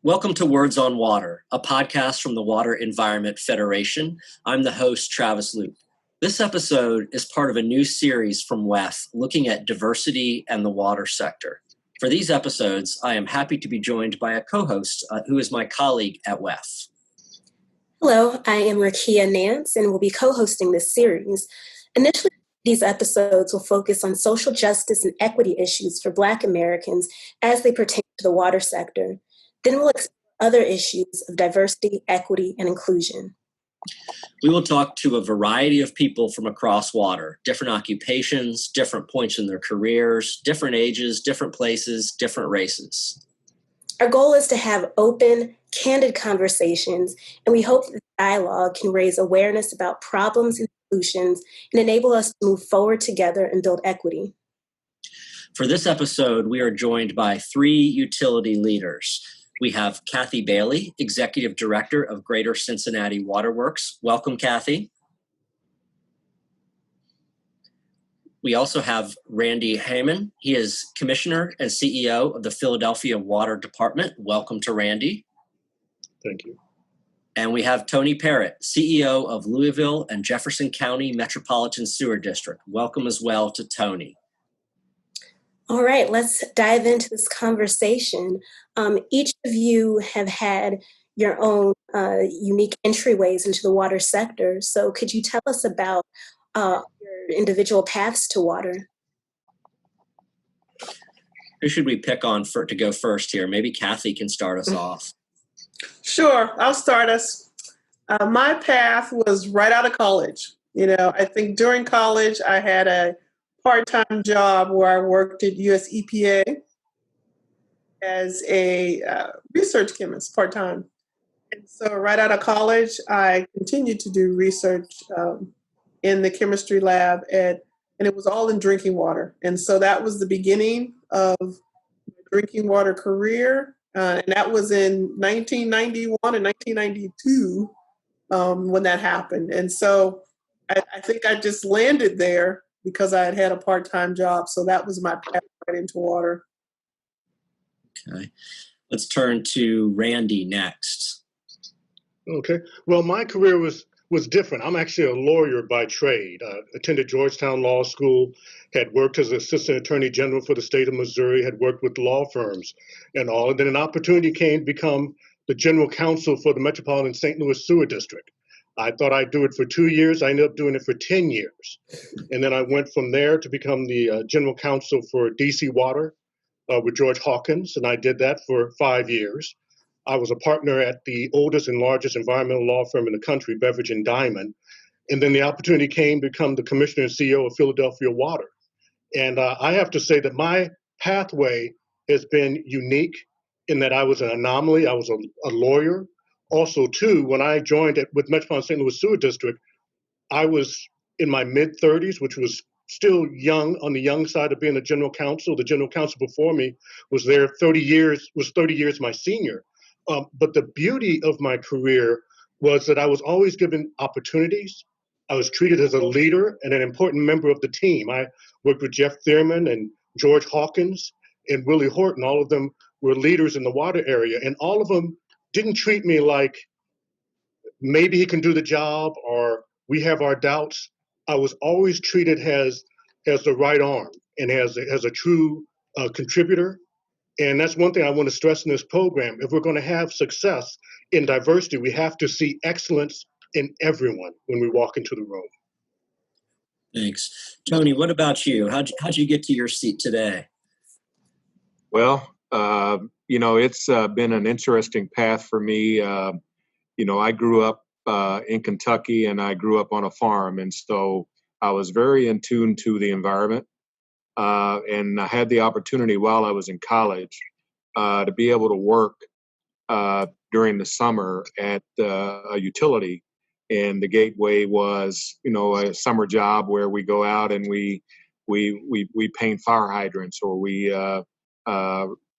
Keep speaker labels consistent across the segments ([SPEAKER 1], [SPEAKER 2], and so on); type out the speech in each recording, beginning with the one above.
[SPEAKER 1] Welcome to Words on Water, a podcast from the Water Environment Federation. I'm the host, Travis Loop. This episode is part of a new series from WEF looking at diversity and the water sector. For these episodes, I am happy to be joined by a co-host who is my colleague at WEF.
[SPEAKER 2] Hello, I am Rahkia Nance and will be co-hosting this series. Initially, these episodes will focus on social justice and equity issues for Black Americans as they pertain to the water sector. Then we'll explore other issues of diversity, equity, and inclusion.
[SPEAKER 1] We will talk to a variety of people from across water, different occupations, different points in their careers, different ages, different places, different races.
[SPEAKER 2] Our goal is to have open, candid conversations, and we hope that dialogue can raise awareness about problems and solutions and enable us to move forward together and build equity.
[SPEAKER 1] For this episode, we are joined by three utility leaders. We have Cathy Bailey, Executive Director of Greater Cincinnati Waterworks. Welcome, Cathy. We also have Randy Hayman. He is Commissioner and CEO of the Philadelphia Water Department. Welcome to Randy.
[SPEAKER 3] Thank you.
[SPEAKER 1] And we have Tony Parrott, CEO of Louisville and Jefferson County Metropolitan Sewer District. Welcome as well to Tony.
[SPEAKER 2] All right, let's dive into this conversation. Each of you have had your own unique entryways into the water sector. So could you tell us about your individual paths to water?
[SPEAKER 1] Who should we pick on to go first here? Maybe Cathy can start us off.
[SPEAKER 4] Sure, I'll start us. My path was right out of college. I think during college I had a part-time job where I worked at US EPA as a research chemist part-time. And so right out of college, I continued to do research in the chemistry lab and it was all in drinking water. And so that was the beginning of my drinking water career. And that was in 1991 and 1992 when that happened. And so I think I just landed there because I had a part-time job. So that was my path right into water.
[SPEAKER 1] Okay. Let's turn to Randy next.
[SPEAKER 3] Okay. Well, my career was different. I'm actually a lawyer by trade. Attended Georgetown Law School, had worked as Assistant Attorney General for the state of Missouri, had worked with law firms and all. And then an opportunity came to become the General Counsel for the Metropolitan St. Louis Sewer District. I thought I'd do it for 2 years. I ended up doing it for 10 years. And then I went from there to become the General Counsel for DC Water with George Hawkins, and I did that for 5 years. I was a partner at the oldest and largest environmental law firm in the country, Beveridge and Diamond. And then the opportunity came to become the Commissioner and CEO of Philadelphia Water. And I have to say that my pathway has been unique in that I was an anomaly. I was a lawyer. Also, too, when I joined with Metropolitan St. Louis Sewer District, I was in my mid-30s, which was still young, on the young side of being a general counsel. The general counsel before me was 30 years my senior. But the beauty of my career was that I was always given opportunities. I was treated as a leader and an important member of the team. I worked with Jeff Thurman and George Hawkins and Willie Horton. All of them were leaders in the water area, and all of them didn't treat me like maybe he can do the job or we have our doubts. I was always treated as the right arm and as a true contributor. And that's one thing I want to stress in this program. If we're going to have success in diversity, we have to see excellence in everyone when we walk into the room.
[SPEAKER 1] Thanks. Tony, what about you? How'd you get to your seat today?
[SPEAKER 5] Well, it's been an interesting path for me. I grew up in Kentucky and I grew up on a farm. And so I was very in tune to the environment. And I had the opportunity while I was in college to be able to work during the summer at a utility. And the Gateway was, a summer job where we go out and we paint fire hydrants or we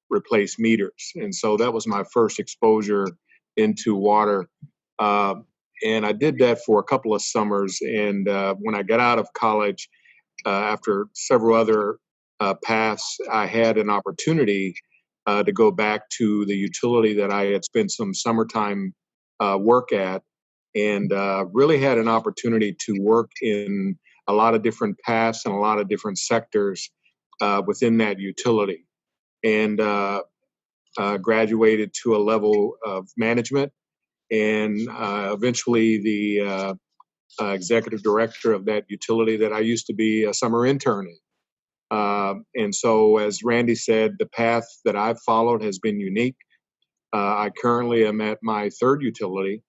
[SPEAKER 5] replace meters. And so that was my first exposure into water. And I did that for a couple of summers. And when I got out of college, after several other paths, I had an opportunity to go back to the utility that I had spent some summertime work at, and really had an opportunity to work in a lot of different paths and a lot of different sectors within that utility, and graduated to a level of management, and eventually the executive director of that utility that I used to be a summer intern in. And so, as Randy said, the path that I've followed has been unique. I currently am at my third utility,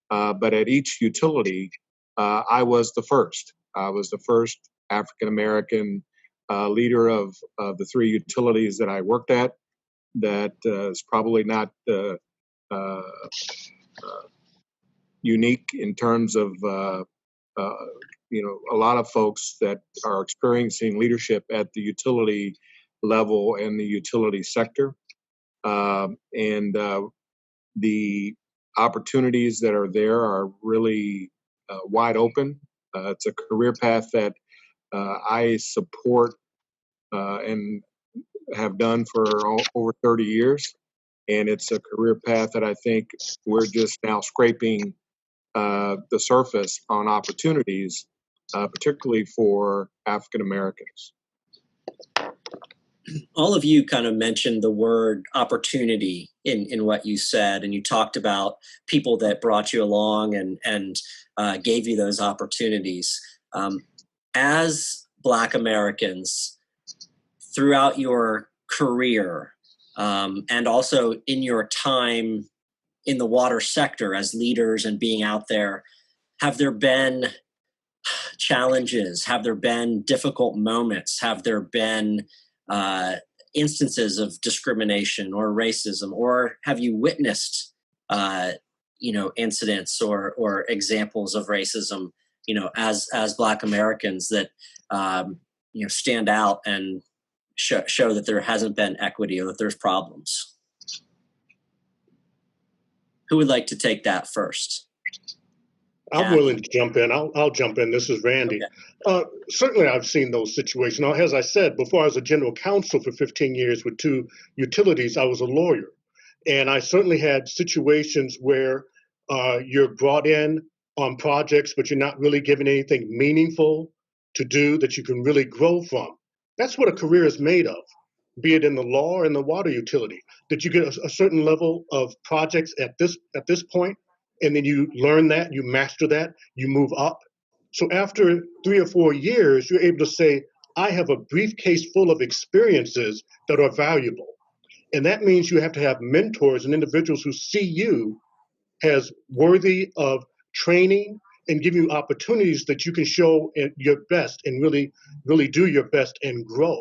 [SPEAKER 5] but at each utility, I was the first. I was the first African-American leader of the three utilities that I worked at. That is probably not unique in terms of a lot of folks that are experiencing leadership at the utility level and the utility sector, and the opportunities that are there are really wide open. It's a career path that I support and have done for over 30 years. And it's a career path that I think we're just now scraping the surface on opportunities, particularly for African Americans.
[SPEAKER 1] All of you kind of mentioned the word opportunity in what you said, and you talked about people that brought you along and gave you those opportunities. As Black Americans, throughout your career, and also in your time in the water sector as leaders and being out there, have there been challenges? Have there been difficult moments? Have there been instances of discrimination or racism? Or have you witnessed, incidents or examples of racism, as Black Americans that, stand out and show that there hasn't been equity or that there's problems? Who would like to take that first?
[SPEAKER 3] I'm willing to jump in. I'll jump in. This is Randy. Okay. Certainly, I've seen those situations. Now, as I said before, I was a general counsel for 15 years with two utilities. I was a lawyer, and I certainly had situations where you're brought in on projects, but you're not really given anything meaningful to do that you can really grow from. That's what a career is made of, be it in the law or in the water utility. That you get a certain level of projects at this point, and then you learn that, you master that, you move up. So after 3 or 4 years, you're able to say, I have a briefcase full of experiences that are valuable. And that means you have to have mentors and individuals who see you as worthy of training and give you opportunities that you can show your best and really, really do your best and grow.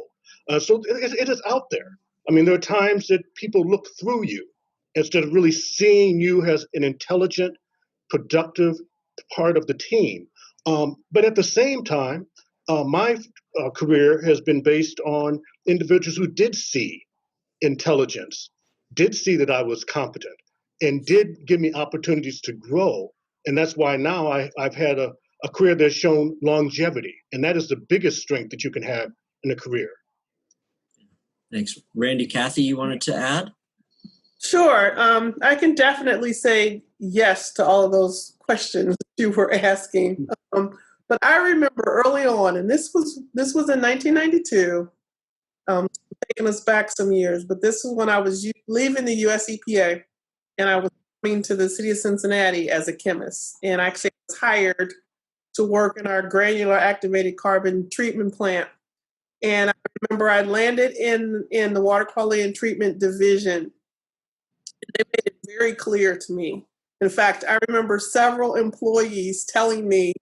[SPEAKER 3] So it is out there. I mean, there are times that people look through you instead of really seeing you as an intelligent, productive part of the team. But at the same time, my career has been based on individuals who did see intelligence, did see that I was competent, and did give me opportunities to grow. And that's why now I've had a career that's shown longevity. And that is the biggest strength that you can have in a career.
[SPEAKER 1] Thanks. Randy, Cathy, you wanted to add?
[SPEAKER 4] Sure. I can definitely say yes to all of those questions you were asking. But I remember early on, and this was in 1992, taking us back some years, but this was when I was leaving the US EPA, and I was coming to the city of Cincinnati as a chemist. And actually I was hired to work in our granular activated carbon treatment plant. And I remember I landed in the water quality and treatment division. They made it very clear to me. In fact, I remember several employees telling me,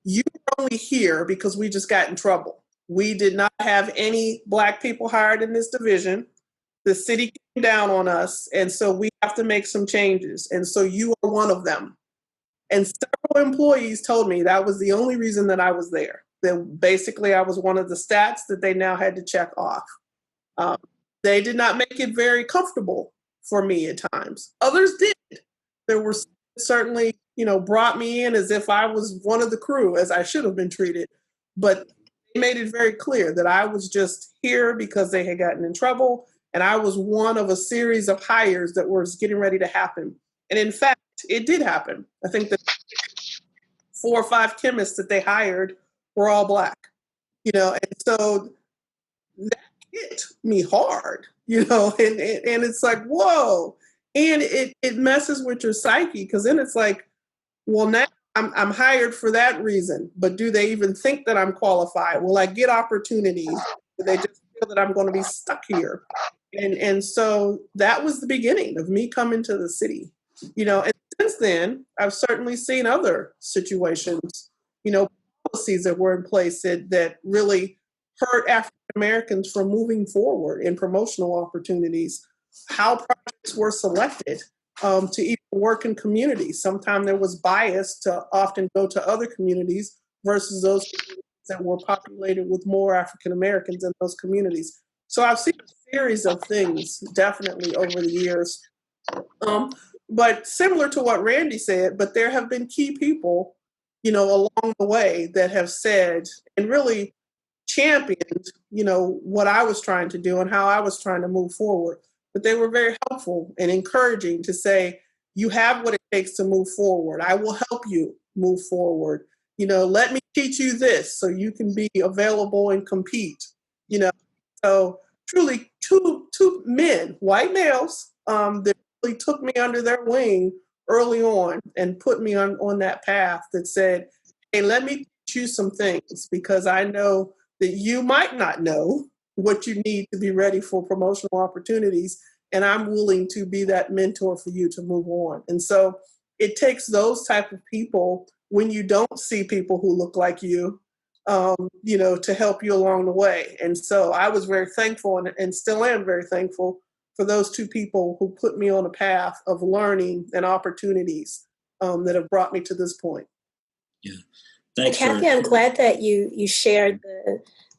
[SPEAKER 4] you were only here because we just got in trouble. We did not have any Black people hired in this division. The city came down on us, and so we have to make some changes. And so you are one of them. And several employees told me that was the only reason that I was there. That basically I was one of the stats that they now had to check off. They did not make it very comfortable for me at times. Others did. There were certainly, brought me in as if I was one of the crew, as I should have been treated. But they made it very clear that I was just here because they had gotten in trouble And I was one of a series of hires that was getting ready to happen. And in fact, it did happen. I think the 4 or 5 chemists that they hired were all Black, and so that hit me hard, and it's like, whoa. And it messes with your psyche, because then it's like, well, now I'm hired for that reason, but do they even think that I'm qualified? Will I get opportunities? Do they just feel that I'm going to be stuck here? And so that was the beginning of me coming to the city, and since then, I've certainly seen other situations, policies that were in place that really hurt African Americans from moving forward in promotional opportunities, how projects were selected to even work in communities. Sometimes there was bias to often go to other communities versus those that were populated with more African Americans in those communities. So I've seen a series of things definitely over the years. But similar to what Randy said, but there have been key people, along the way that have said and really championed, what I was trying to do and how I was trying to move forward. But they were very helpful and encouraging to say, you have what it takes to move forward. I will help you move forward. Let me teach you this so you can be available and compete. So truly two men, white males, that really took me under their wing early on and put me on that path that said, hey, let me teach you some things, because I know that you might not know what you need to be ready for promotional opportunities. And I'm willing to be that mentor for you to move on. And so it takes those type of people when you don't see people who look like you, to help you along the way. And so I was very thankful and still am very thankful for those two people who put me on a path of learning and opportunities that have brought me to this point.
[SPEAKER 1] Yeah. Thanks,
[SPEAKER 2] Cathy, I'm glad that you shared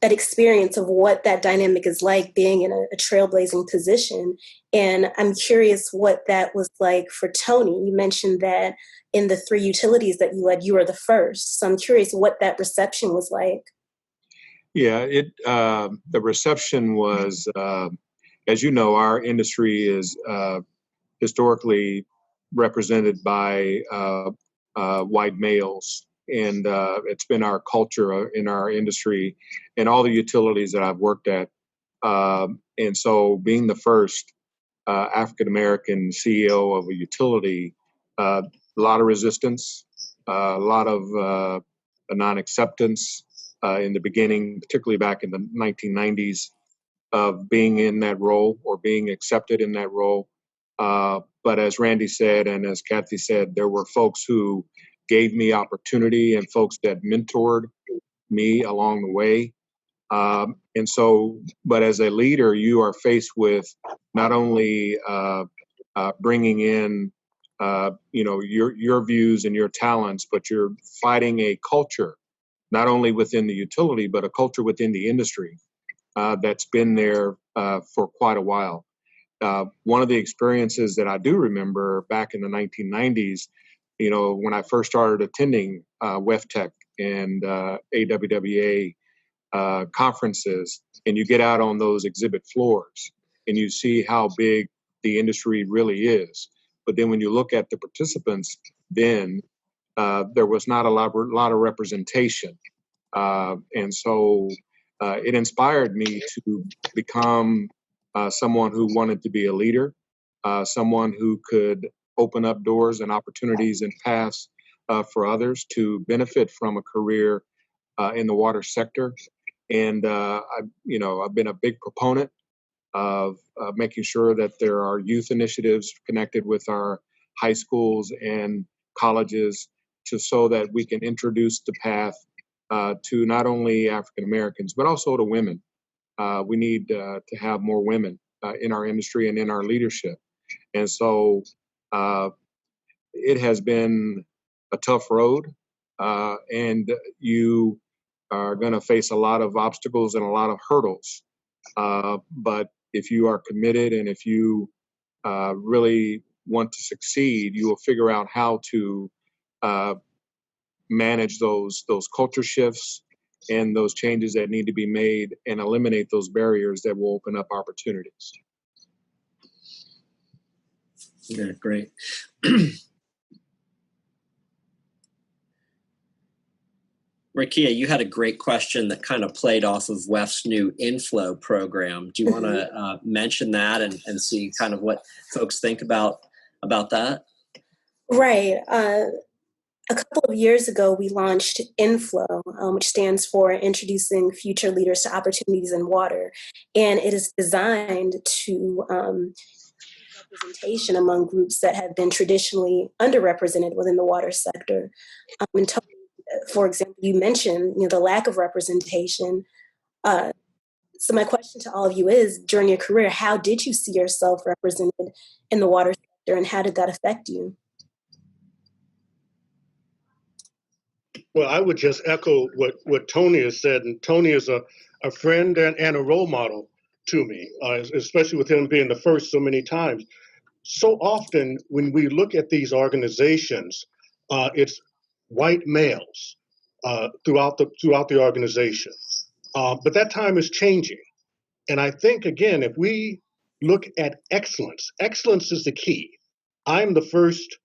[SPEAKER 2] that experience of what that dynamic is like being in a trailblazing position. And I'm curious what that was like for Tony. You mentioned that in the 3 utilities that you led, you were the first. So I'm curious what that reception was like.
[SPEAKER 5] Yeah, the reception was, as you know, our industry is historically represented by white males. And it's been our culture in our industry and all the utilities that I've worked at. And so being the first African-American CEO of a utility, a lot of resistance, a lot of non-acceptance in the beginning, particularly back in the 1990s, of being in that role or being accepted in that role. But as Randy said, and as Cathy said, there were folks who gave me opportunity and folks that mentored me along the way. And so, but as a leader, you are faced with not only bringing in, your views and your talents, but you're fighting a culture, not only within the utility, but a culture within the industry that's been there for quite a while. One of the experiences that I do remember back in the 1990s, when I first started attending WEFTEC and AWWA conferences, and you get out on those exhibit floors and you see how big the industry really is. But then when you look at the participants, then there was not a lot of representation. And so it inspired me to become someone who wanted to be a leader, someone who could open up doors and opportunities and paths for others to benefit from a career in the water sector. And I've been a big proponent of making sure that there are youth initiatives connected with our high schools and colleges, so that we can introduce the path to not only African Americans but also to women. We need to have more women in our industry and in our leadership. And so it has been a tough road, and you are going to face a lot of obstacles and a lot of hurdles. But if you are committed and if you really want to succeed, you will figure out how to manage those culture shifts and those changes that need to be made and eliminate those barriers that will open up opportunities.
[SPEAKER 1] Yeah, great. Rahkia, you had a great question that kind of played off of WEF's new inflow program. Do you want to mention that and see kind of what folks think about that?
[SPEAKER 2] Right. A couple of years ago, we launched Inflow, which stands for Introducing Future Leaders to Opportunities in Water. And it is designed to representation among groups that have been traditionally underrepresented within the water sector. And Tony, for example, you mentioned the lack of representation. So my question to all of you is, during your career, how did you see yourself represented in the water sector, and how did that affect you?
[SPEAKER 3] Well, I would just echo what Tony has said, and Tony is a friend and a role model to me, especially with him being the first so many times. So often when we look at these organizations, it's white males throughout the organization. But that time is changing. And I think, again, if we look at excellence is the key. I'm the first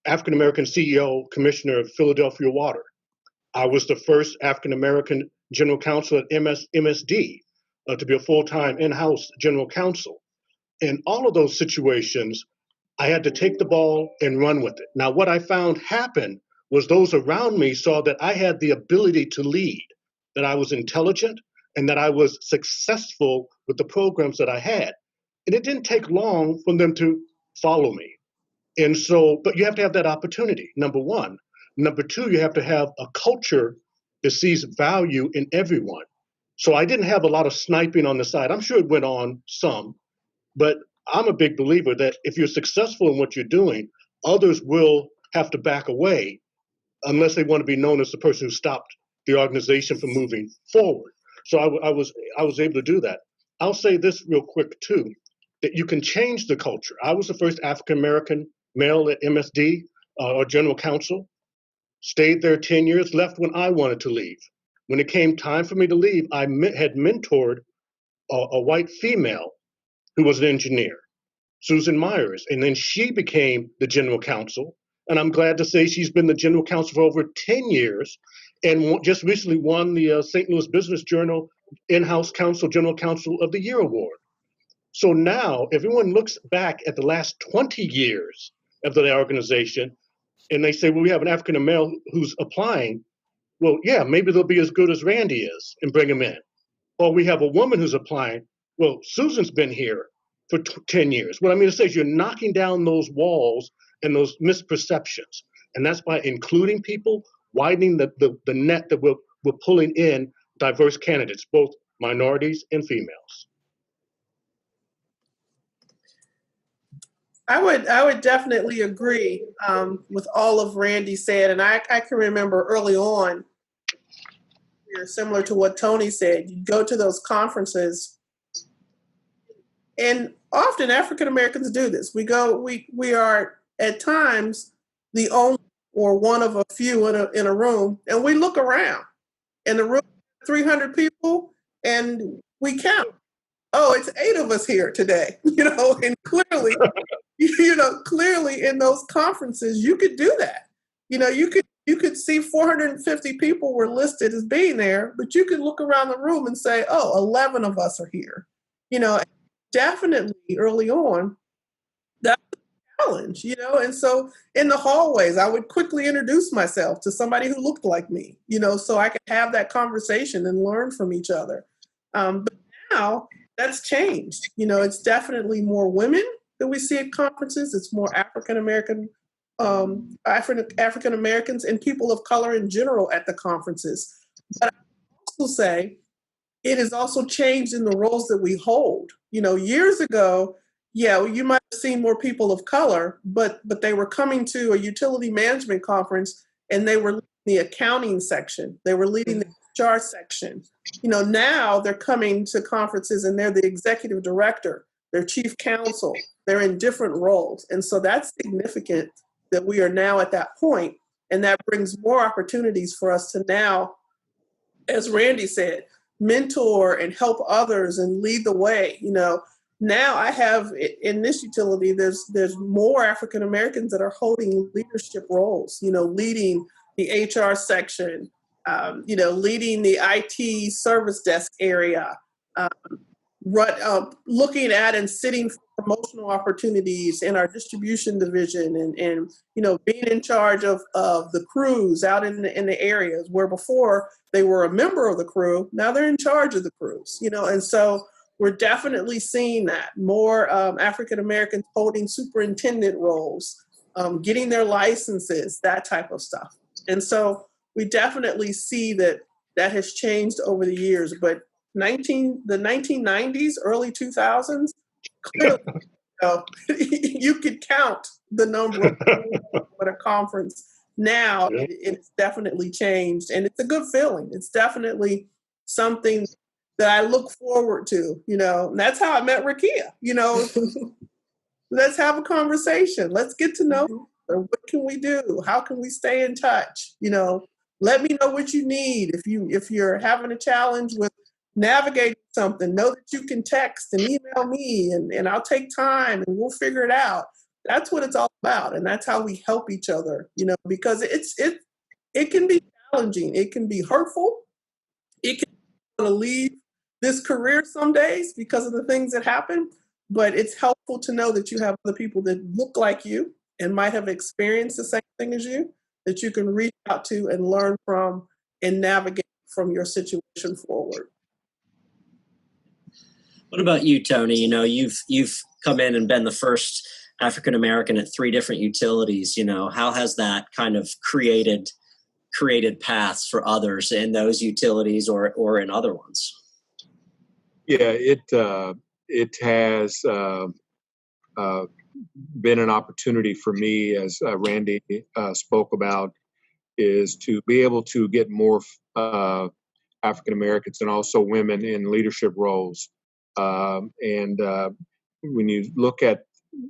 [SPEAKER 3] African-American CEO, commissioner of Philadelphia Water. I was the first African-American general counsel at MSD to be a full-time in-house general counsel. In all of those situations, I had to take the ball and run with it. Now, what I found happened was those around me saw that I had the ability to lead, that I was intelligent, and that I was successful with the programs that I had. And it didn't take long for them to follow me. And so, but you have to have that opportunity, number one. Number two, you have to have a culture that sees value in everyone. So I didn't have a lot of sniping on the side. I'm sure it went on some, but I'm a big believer that if you're successful in what you're doing, others will have to back away unless they want to be known as the person who stopped the organization from moving forward. So I was able to do that. I'll say this real quick too, that you can change the culture. I was the first African-American male at MSD or general counsel, stayed there 10 years, left when I wanted to leave. When it came time for me to leave, I had mentored a white female who was an engineer, Susan Myers, and then she became the general counsel. And I'm glad to say she's been the general counsel for over 10 years and just recently won the St. Louis Business Journal In-House Counsel General Counsel of the Year Award. So now everyone looks back at the last 20 years of the organization and they say, well, we have an African male who's applying. Well, yeah, maybe they'll be as good as Randy is and bring him in. Or we have a woman who's applying. Well, Susan's been here for 10 years. What I mean to say is you're knocking down those walls and those misperceptions. And that's by including people, widening the net that we're pulling in diverse candidates, both minorities and females.
[SPEAKER 4] I would definitely agree with all of Randy said, and I can remember early on, similar to what Tony said, you go to those conferences, and often African Americans do this. We are at times the only or one of a few in a room, and we look around, and the room 300 people, and we count. Oh, it's 8 of us here today, and clearly. Clearly in those conferences, you could do that. You could see 450 people were listed as being there, but you could look around the room and say, oh, 11 of us are here. Definitely early on, that's a challenge, and so in the hallways, I would quickly introduce myself to somebody who looked like me, so I could have that conversation and learn from each other. But now that's changed. It's definitely more women that we see at conferences. It's more African Americans and people of color in general at the conferences. But I also say it has also changed in the roles that we hold. Years ago, yeah, you might have seen more people of color, but they were coming to a utility management conference and they were leading the accounting section. They were leading the HR section. Now they're coming to conferences and they're the executive director, they're chief counsel, they're in different roles. And so that's significant that we are now at that point, and that brings more opportunities for us to now, as Randy said, mentor and help others and lead the way. now I have in this utility, there's more African Americans that are holding leadership roles, leading the HR section, leading the IT service desk area, looking at and sitting for promotional opportunities in our distribution division, and being in charge of the crews out in the areas where before they were a member of the crew, now they're in charge of the crews, and so we're definitely seeing that more African Americans holding superintendent roles, getting their licenses, that type of stuff. And so we definitely see that has changed over the years. But the 1990s, early 2000s, clearly, you could count the number of people at a conference. Now it's definitely changed, and it's a good feeling. It's definitely something that I look forward to, and that's how I met Rahkia. Let's have a conversation. Let's get to know her. What can we do? How can we stay in touch? Let me know what you need. If you're having a challenge with navigating something, know that you can text and email me, and I'll take time and we'll figure it out. That's what it's all about, and that's how we help each other. Because it can be challenging. It can be hurtful. It can want to leave this career some days because of the things that happen, but it's helpful to know that you have other people that look like you and might have experienced the same thing as you, that you can reach out to and learn from and navigate from your situation forward.
[SPEAKER 1] What about you, Tony? You've come in and been the first African American at 3 different utilities. How has that kind of created paths for others in those utilities or in other ones?
[SPEAKER 5] Yeah, it has been an opportunity for me, as Randy spoke about, is to be able to get more African Americans and also women in leadership roles. And when you look at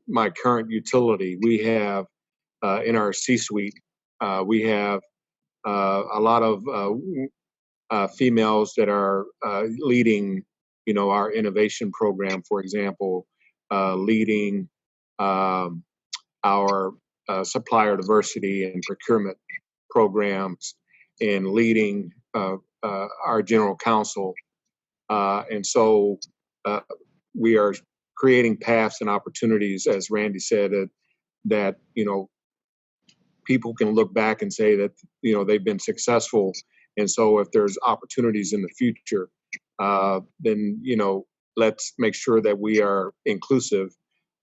[SPEAKER 5] my current utility, we have in our C-suite, we have a lot of females that are leading, our innovation program, for example, leading our supplier diversity and procurement programs, and leading our general counsel. And so we are creating paths and opportunities, as Randy said, that people can look back and say that they've been successful. And so if there's opportunities in the future, then let's make sure that we are inclusive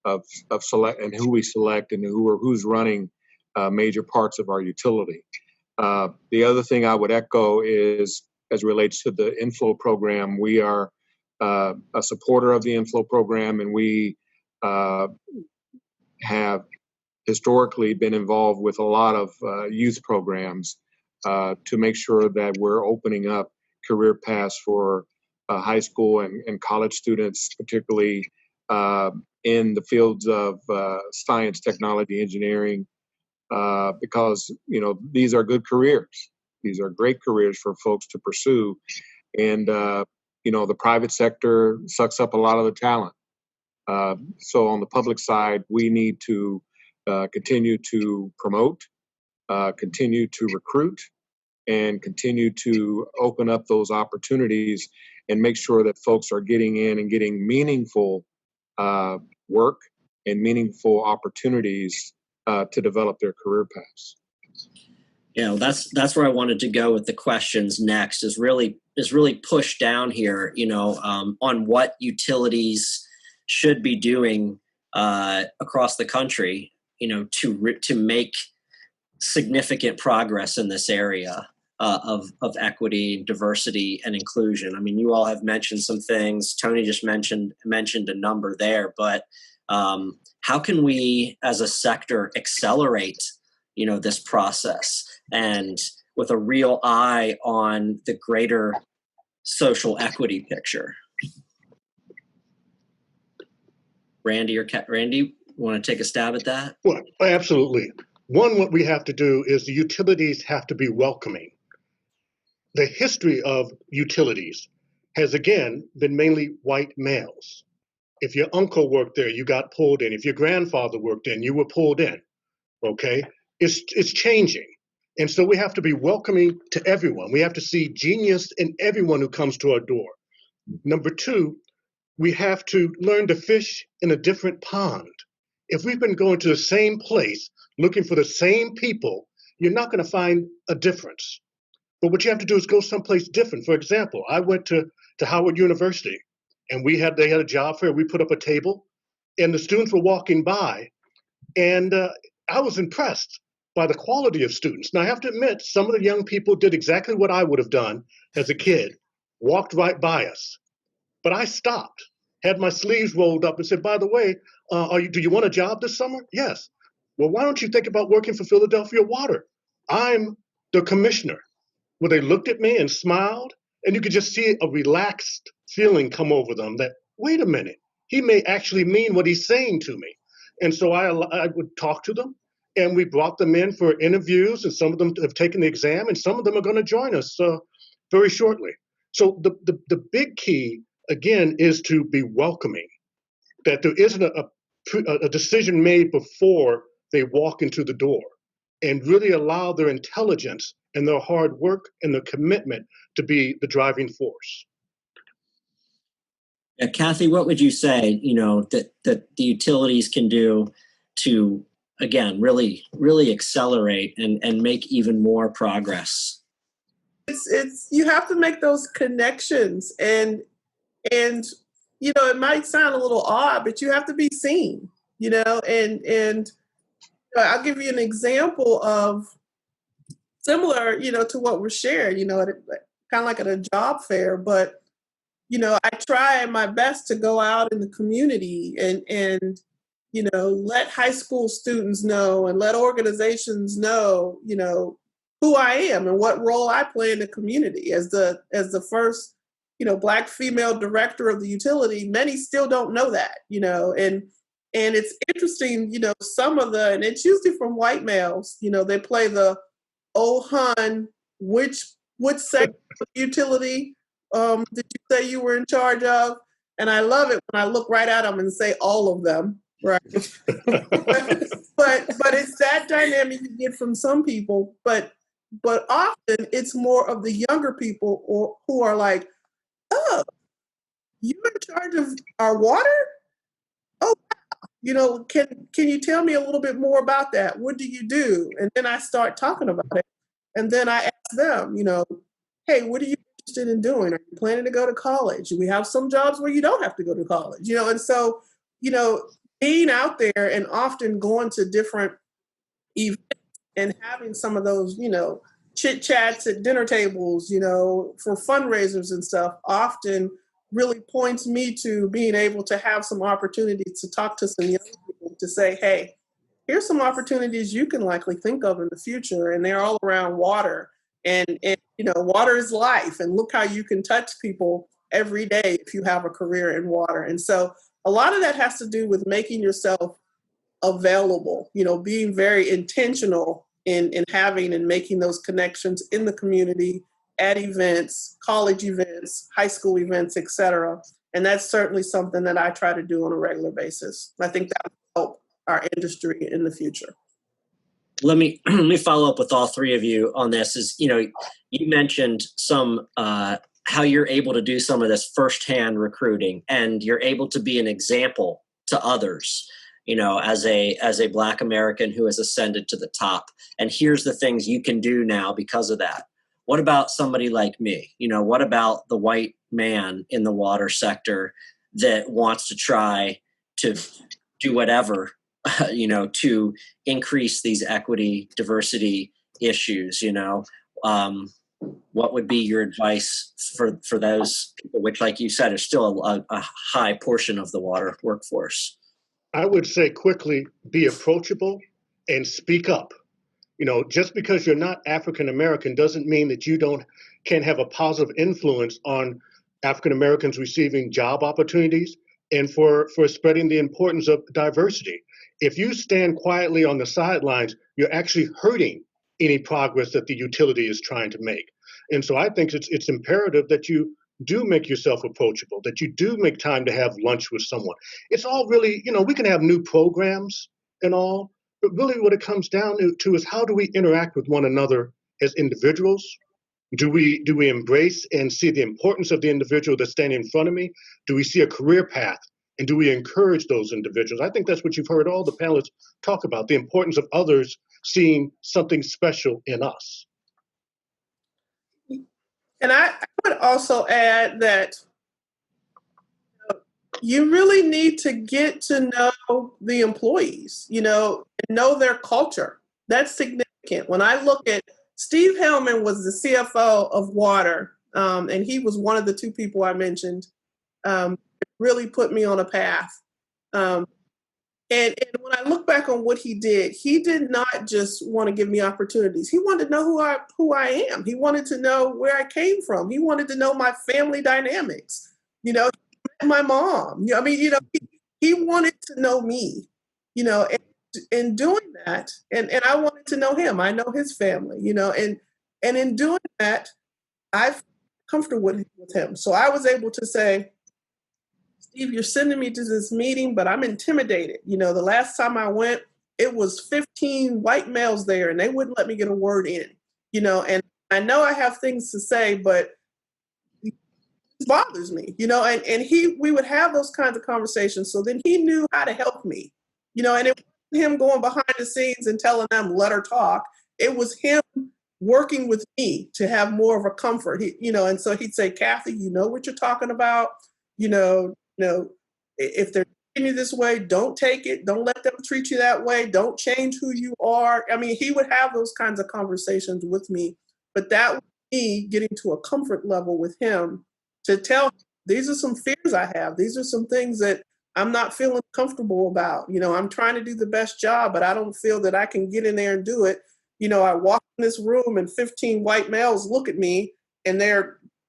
[SPEAKER 5] of select and who we select and who's running major parts of our utility. The other thing I would echo is, as relates to the inflow program, we are a supporter of the inflow program, and we have historically been involved with a lot of youth programs to make sure that we're opening up career paths for high school and college students, particularly in the fields of science, technology, engineering, because these are good careers. These are great careers for folks to pursue, and the private sector sucks up a lot of the talent. So on the public side, we need to continue to promote, continue to recruit, and continue to open up those opportunities and make sure that folks are getting in and getting meaningful work and meaningful opportunities to develop their career paths.
[SPEAKER 1] That's where I wanted to go with the questions next, is really push down here, on what utilities should be doing across the country, to make significant progress in this area of equity, diversity, and inclusion. I mean, you all have mentioned some things. Tony just mentioned a number there, but how can we, as a sector, accelerate, this process, and with a real eye on the greater social equity picture? Randy want to take a stab at that?
[SPEAKER 3] Well, absolutely. One, what we have to do is the utilities have to be welcoming. The history of utilities has, again, been mainly white males. If your uncle worked there, you got pulled in. If your grandfather worked in, you were pulled in. Okay? It's changing. And so we have to be welcoming to everyone. We have to see genius in everyone who comes to our door. Number two, we have to learn to fish in a different pond. If we've been going to the same place, looking for the same people, you're not going to find a difference. But what you have to do is go someplace different. For example, I went to Howard University, and they had a job fair. We put up a table, and the students were walking by, and I was impressed by the quality of students. Now, I have to admit, some of the young people did exactly what I would have done as a kid, walked right by us. But I stopped, had my sleeves rolled up, and said, by the way, do you want a job this summer? Yes. Well, why don't you think about working for Philadelphia Water? I'm the commissioner. Well, they looked at me and smiled, and you could just see a relaxed feeling come over them that, wait a minute, he may actually mean what he's saying to me. And so I would talk to them, and we brought them in for interviews, and some of them have taken the exam, and some of them are going to join us very shortly. So the big key, again, is to be welcoming, that there isn't a decision made before they walk into the door, and really allow their intelligence and their hard work and their commitment to be the driving force.
[SPEAKER 1] Yeah, Cathy, what would you say, that the utilities can do to, again, really accelerate and make even more progress?
[SPEAKER 4] It's you have to make those connections, and it might sound a little odd, but you have to be seen, and I'll give you an example of similar, to what was shared, kind of like at a job fair, but I try my best to go out in the community and let high school students know and let organizations know, who I am and what role I play in the community as the first, Black female director of the utility. Many still don't know that, and it's interesting, and it's usually from white males, they play the, oh, hun, which section of the utility did you say you were in charge of? And I love it when I look right at them and say all of them, right? but it's that dynamic you get from some people, but often it's more of the younger people who are like, oh, you're in charge of our water? Oh, can you tell me a little bit more about that? What do you do? And then I start talking about it. And then I ask them, hey, what are you interested in doing? Are you planning to go to college? We have some jobs where you don't have to go to college, and so, being out there and often going to different events and having some of those, chit chats at dinner tables, for fundraisers and stuff, often really points me to being able to have some opportunities to talk to some young people to say, hey, here's some opportunities you can likely think of in the future, and they're all around water. And water is life, and look how you can touch people every day if you have a career in water. And so a lot of that has to do with making yourself available, being very intentional in having and making those connections in the community, at events, college events, high school events, et cetera. And that's certainly something that I try to do on a regular basis. I think that will help our industry in the future.
[SPEAKER 1] Let me follow up with all three of you on this. You mentioned some how you're able to do some of this firsthand recruiting, and you're able to be an example to others, as a Black American who has ascended to the top. And here's the things you can do now because of that. What about somebody like me? What about the white man in the water sector that wants to try to do whatever, to increase these equity, diversity issues? What would be your advice for those people, which, like you said, is still a high portion of the water workforce?
[SPEAKER 3] I would say quickly, be approachable and speak up. Just because you're not African American doesn't mean that you can't have a positive influence on African Americans receiving job opportunities and for spreading the importance of diversity. If you stand quietly on the sidelines, you're actually hurting any progress that the utility is trying to make. And so I think it's imperative that you do make yourself approachable, that you do make time to have lunch with someone. It's all really, we can have new programs and all, but really what it comes down to is how do we interact with one another as individuals? Do we embrace and see the importance of the individual that's standing in front of me? Do we see a career path? And do we encourage those individuals? I think that's what you've heard all the panelists talk about, the importance of others seeing something special in us.
[SPEAKER 4] And I would also add that you really need to get to know the employees, and know their culture. That's significant. When I look at Steve Hayman was the CFO of Water, and he was one of the two people I mentioned. It really put me on a path. And when I look back on what he did not just want to give me opportunities. He wanted to know who I am. He wanted to know where I came from. He wanted to know my family dynamics. My mom. He wanted to know me. And in doing that, and I wanted to know him. I know his family. And in doing that, I felt comfortable with him. So I was able to say, Steve, you're sending me to this meeting, but I'm intimidated. The last time I went, it was 15 white males there and they wouldn't let me get a word in, and I know I have things to say, but it bothers me, and we would have those kinds of conversations. So then he knew how to help me, and it wasn't him going behind the scenes and telling them, let her talk. It was him working with me to have more of a comfort, and so he'd say, Cathy, you know what you're talking about, if they're treating you this way, don't take it. Don't let them treat you that way. Don't change who you are. I mean, he would have those kinds of conversations with me, but that was me getting to a comfort level with him to tell him, these are some fears I have. These are some things that I'm not feeling comfortable about. I'm trying to do the best job, but I don't feel that I can get in there and do it. I walk in this room and 15 white males look at me and they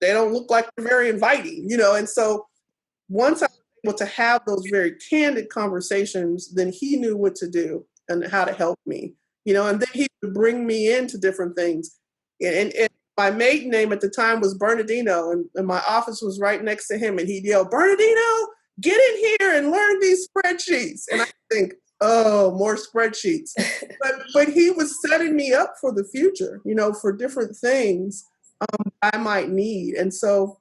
[SPEAKER 4] don't look like they're very inviting, and so once I was able to have those very candid conversations, then he knew what to do and how to help me, and then he would bring me into different things. And my maiden name at the time was Bernardino, and my office was right next to him, and he'd yell, Bernardino, get in here and learn these spreadsheets. And I think, oh, more spreadsheets. But he was setting me up for the future, for different things I might need. And so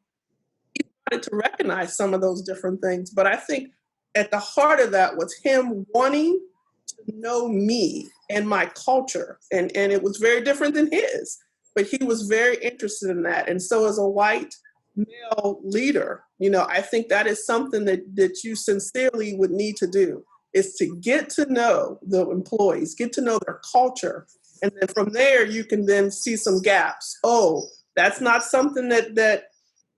[SPEAKER 4] to recognize some of those different things. But I think at the heart of that was him wanting to know me and my culture. And it was very different than his, but he was very interested in that. And so as a white male leader, I think that is something that you sincerely would need to do, is to get to know the employees, get to know their culture. And then from there, you can then see some gaps. Oh, that's not something that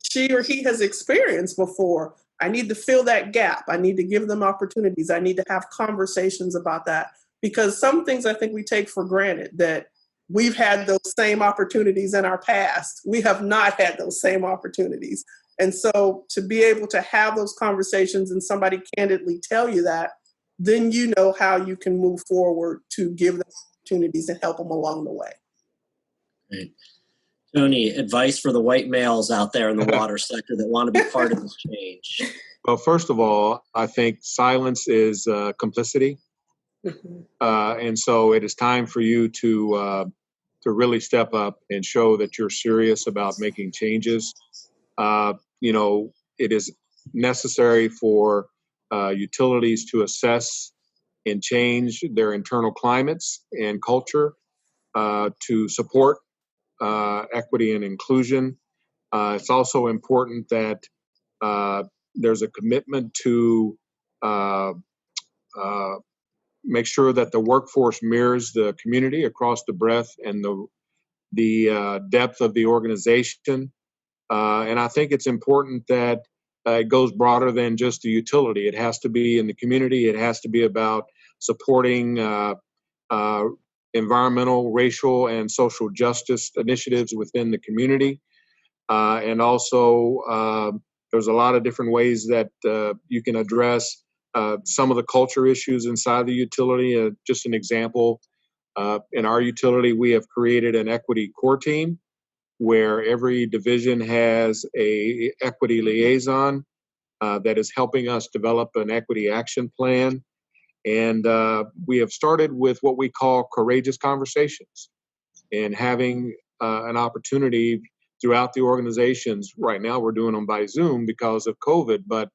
[SPEAKER 4] she or he has experienced before. I need to fill that gap. I need to give them opportunities. I need to have conversations about that, because some things I think we take for granted, that we've had those same opportunities in our past. We have not had those same opportunities. And so to be able to have those conversations and somebody candidly tell you that, then you know how you can move forward to give them opportunities and help them along the way.
[SPEAKER 1] Great. Tony, advice for the white males out there in the water sector that want to be part of this change?
[SPEAKER 5] Well, first of all, I think silence is complicity.
[SPEAKER 2] Mm-hmm.
[SPEAKER 5] And so it is time for you to really step up and show that you're serious about making changes. It is necessary for utilities to assess and change their internal climates and culture to support equity and inclusion. It's also important that there's a commitment to make sure that the workforce mirrors the community across the breadth and the depth of the organization. And I think it's important that it goes broader than just the utility. It has to be in the community. It has to be about supporting environmental, racial, and social justice initiatives within the community. And also, there's a lot of different ways that you can address some of the culture issues inside the utility. Just an example, in our utility, we have created an equity core team where every division has a equity liaison that is helping us develop an equity action plan. And we have started with what we call courageous conversations and having an opportunity throughout the organizations. Right now, we're doing them by Zoom because of COVID, but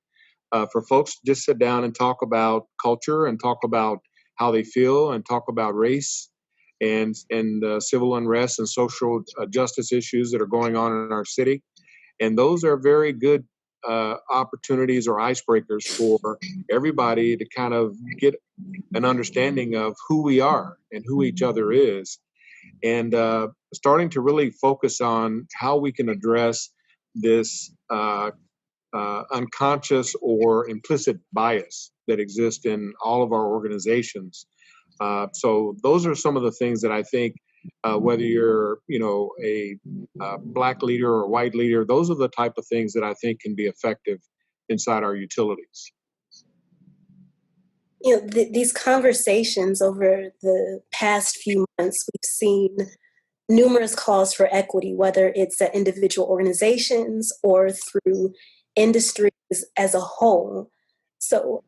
[SPEAKER 5] for folks to just sit down and talk about culture and talk about how they feel and talk about race and civil unrest and social justice issues that are going on in our city. And those are very good opportunities or icebreakers for everybody to kind of get an understanding of who we are and who each other is, and starting to really focus on how we can address this unconscious or implicit bias that exists in all of our organizations. So those are some of the things that I think, whether you're, a Black leader or white leader, those are the type of things that I think can be effective inside our utilities.
[SPEAKER 2] These conversations over the past few months, we've seen numerous calls for equity, whether it's at individual organizations or through industries as a whole. So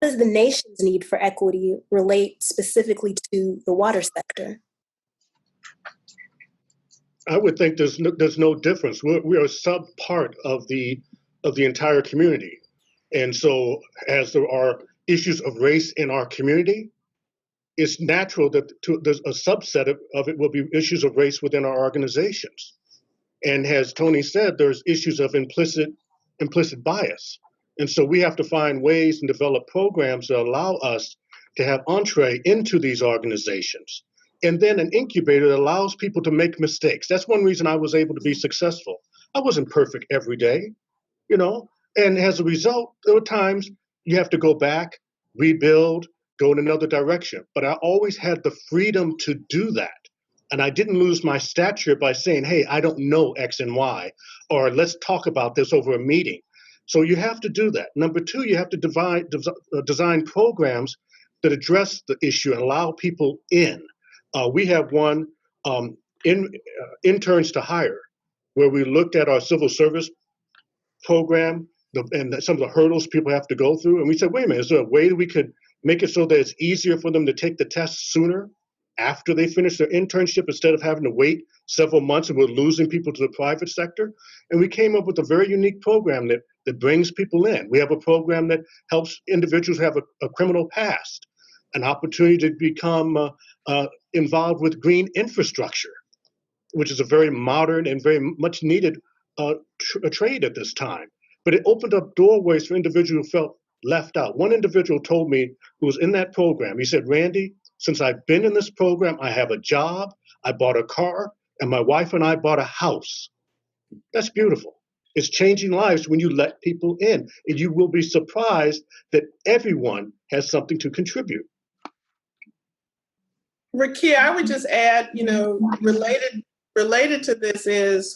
[SPEAKER 2] how does the nation's need for equity relate specifically to the water sector?
[SPEAKER 3] I would think there's no difference. We are a sub part of the entire community, and so as there are issues of race in our community, it's natural that there's a subset of it will be issues of race within our organizations. And as Tony said, there's issues of implicit bias, and so we have to find ways and develop programs that allow us to have entree into these organizations. And then an incubator that allows people to make mistakes. That's one reason I was able to be successful. I wasn't perfect every day, and as a result, there were times you have to go back, rebuild, go in another direction. But I always had the freedom to do that. And I didn't lose my stature by saying, hey, I don't know X and Y, or let's talk about this over a meeting. So you have to do that. Number two, you have to design programs that address the issue and allow people in. We have one, interns to hire, where we looked at our civil service program and some of the hurdles people have to go through. And we said, wait a minute, is there a way that we could make it so that it's easier for them to take the test sooner after they finish their internship instead of having to wait several months and we're losing people to the private sector? And we came up with a very unique program that brings people in. We have a program that helps individuals have a criminal past, an opportunity to become involved with green infrastructure, which is a very modern and very much needed trade at this time. But it opened up doorways for individuals who felt left out. One individual told me, who was in that program, he said, Randy, since I've been in this program, I have a job, I bought a car, and my wife and I bought a house. That's beautiful. It's changing lives when you let people in. And you will be surprised that everyone has something to contribute.
[SPEAKER 4] Rahkia, I would just add, related to this is,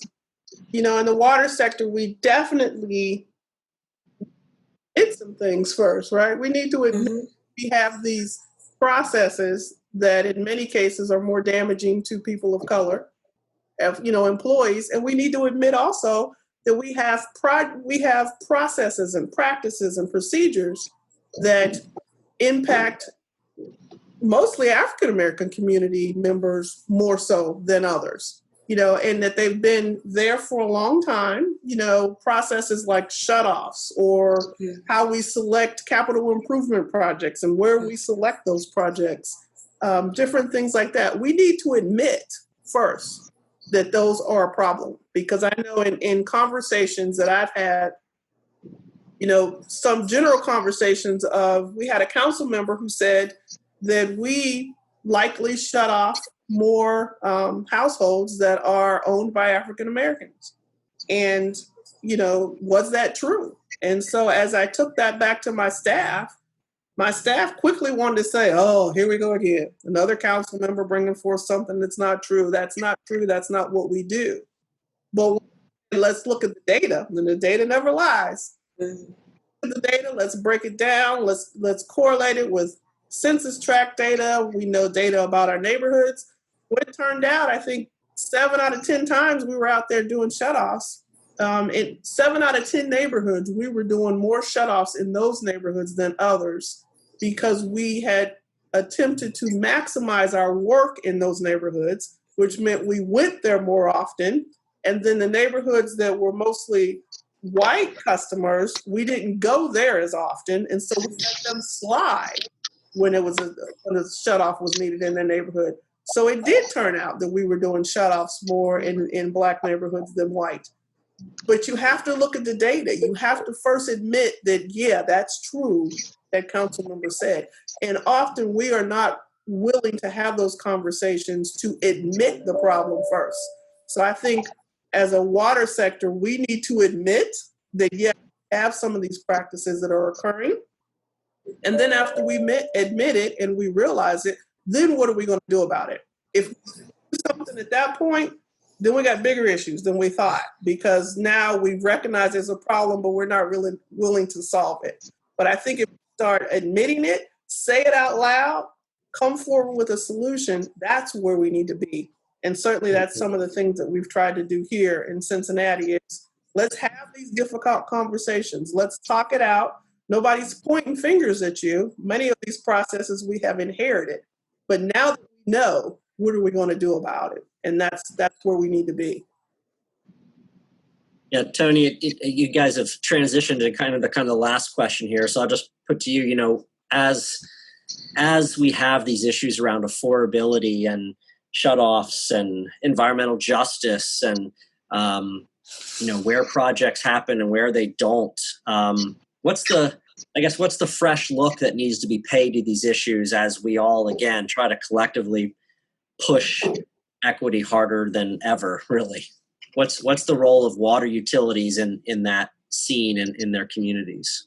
[SPEAKER 4] in the water sector, we definitely did some things first, right? We need to admit we have these processes that in many cases are more damaging to people of color, employees. And we need to admit also that we have processes and practices and procedures that impact mostly African-American community members more so than others, and that they've been there for a long time, processes like shutoffs or how we select capital improvement projects and where we select those projects, different things like that. We need to admit first that those are a problem, because I know in conversations that I've had, some general conversations we had a council member who said that we likely shut off more households that are owned by African Americans. And, was that true? And so as I took that back to my staff quickly wanted to say, oh, here we go again. Another council member bringing forth something that's not true. That's not true. That's not what we do. But let's look at the data. And the data never lies. The data, let's break it down. Let's correlate it with census tract data. We know data about our neighborhoods. What it turned out, I think 7 out of 10 times we were out there doing shutoffs. In 7 out of 10 neighborhoods, we were doing more shutoffs in those neighborhoods than others because we had attempted to maximize our work in those neighborhoods, which meant we went there more often. And then the neighborhoods that were mostly white customers, we didn't go there as often. And so we let them slide when when a shutoff was needed in their neighborhood. So it did turn out that we were doing shutoffs more in Black neighborhoods than white. But you have to look at the data. You have to first admit that, yeah, that's true, that council member said. And often we are not willing to have those conversations to admit the problem first. So I think as a water sector, we need to admit that, yeah, we have some of these practices that are occurring. And then after we admit it and we realize it, then what are we going to do about it? If we do something at that point, then we got bigger issues than we thought, because now we've recognized there's a problem, but we're not really willing to solve it. But I think if we start admitting it, say it out loud, come forward with a solution, that's where we need to be. And certainly that's some of the things that we've tried to do here in Cincinnati is let's have these difficult conversations. Let's talk it out. Nobody's pointing fingers at you. Many of these processes we have inherited. But now that we know, what are we going to do about it? And that's where we need to be.
[SPEAKER 1] Yeah, Tony, you guys have transitioned to kind of the last question here. So I'll just put to you, as we have these issues around affordability and shutoffs and environmental justice and, where projects happen and where they don't, what's the fresh look that needs to be paid to these issues as we all, again, try to collectively push equity harder than ever, really? What's the role of water utilities in that scene and in their communities?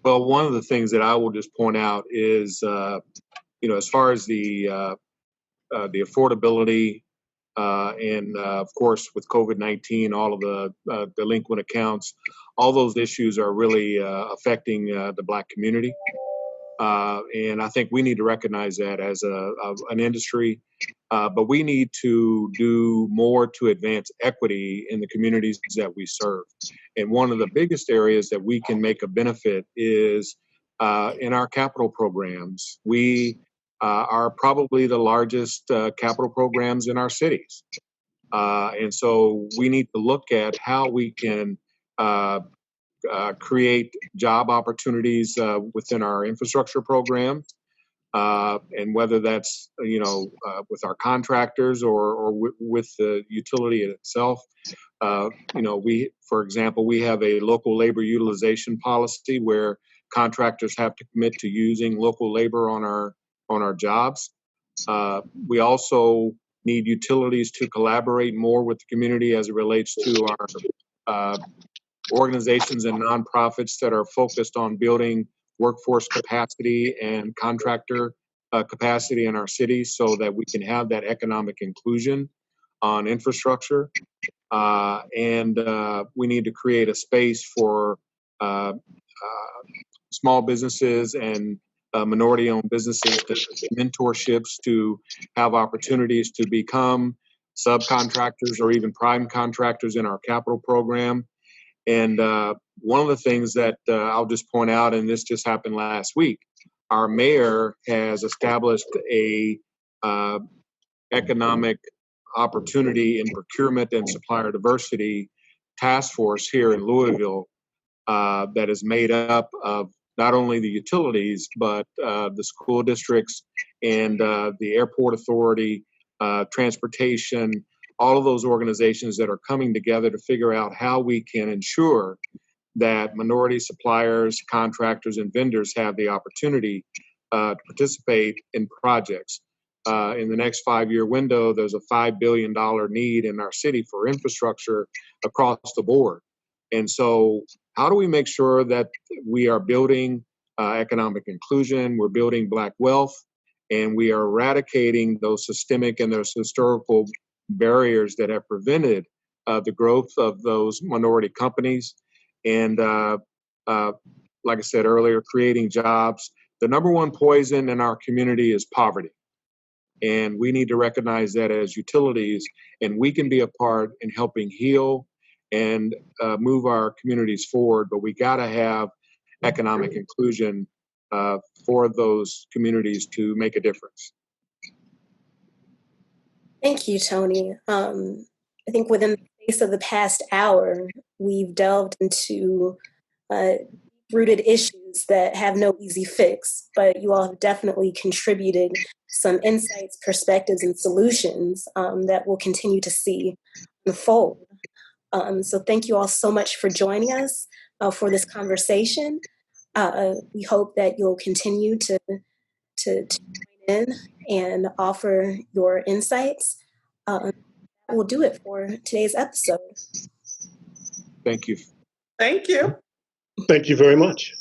[SPEAKER 5] Well, one of the things that I will just point out is, as far as the affordability and of course with COVID-19, all of the delinquent accounts, all those issues are really affecting the Black community. And I think we need to recognize that as an industry, but we need to do more to advance equity in the communities that we serve. And one of the biggest areas that we can make a benefit is in our capital programs. We are probably the largest capital programs in our cities. And so we need to look at how we can create job opportunities within our infrastructure programs, and whether that's with our contractors or with the utility itself. For example, we have a local labor utilization policy where contractors have to commit to using local labor on our jobs. We also need utilities to collaborate more with the community as it relates to our organizations and nonprofits that are focused on building workforce capacity and contractor capacity in our cities so that we can have that economic inclusion on infrastructure. And we need to create a space for small businesses and minority-owned businesses, mentorships to have opportunities to become subcontractors or even prime contractors in our capital program. And one of the things that I'll just point out, and this just happened last week, our mayor has established a economic opportunity in procurement and supplier diversity task force here in Louisville that is made up of not only the utilities, but the school districts and the airport authority, transportation, all of those organizations that are coming together to figure out how we can ensure that minority suppliers, contractors, and vendors have the opportunity to participate in projects. In the next 5-year window, there's a $5 billion need in our city for infrastructure across the board. And so how do we make sure that we are building economic inclusion, we're building Black wealth, and we are eradicating those systemic and those historical barriers that have prevented the growth of those minority companies? And like I said earlier, creating jobs. The number one poison in our community is poverty. And we need to recognize that as utilities, and we can be a part in helping heal and move our communities forward. But we got to have economic inclusion for those communities to make a difference.
[SPEAKER 2] Thank you, Tony. I think within the space of the past hour, we've delved into rooted issues that have no easy fix, but you all have definitely contributed some insights, perspectives, and solutions that we'll continue to see unfold. So thank you all so much for joining us for this conversation. We hope that you'll continue to join in and offer your insights. That will do it for today's episode.
[SPEAKER 5] Thank you.
[SPEAKER 4] Thank you.
[SPEAKER 3] Thank you very much.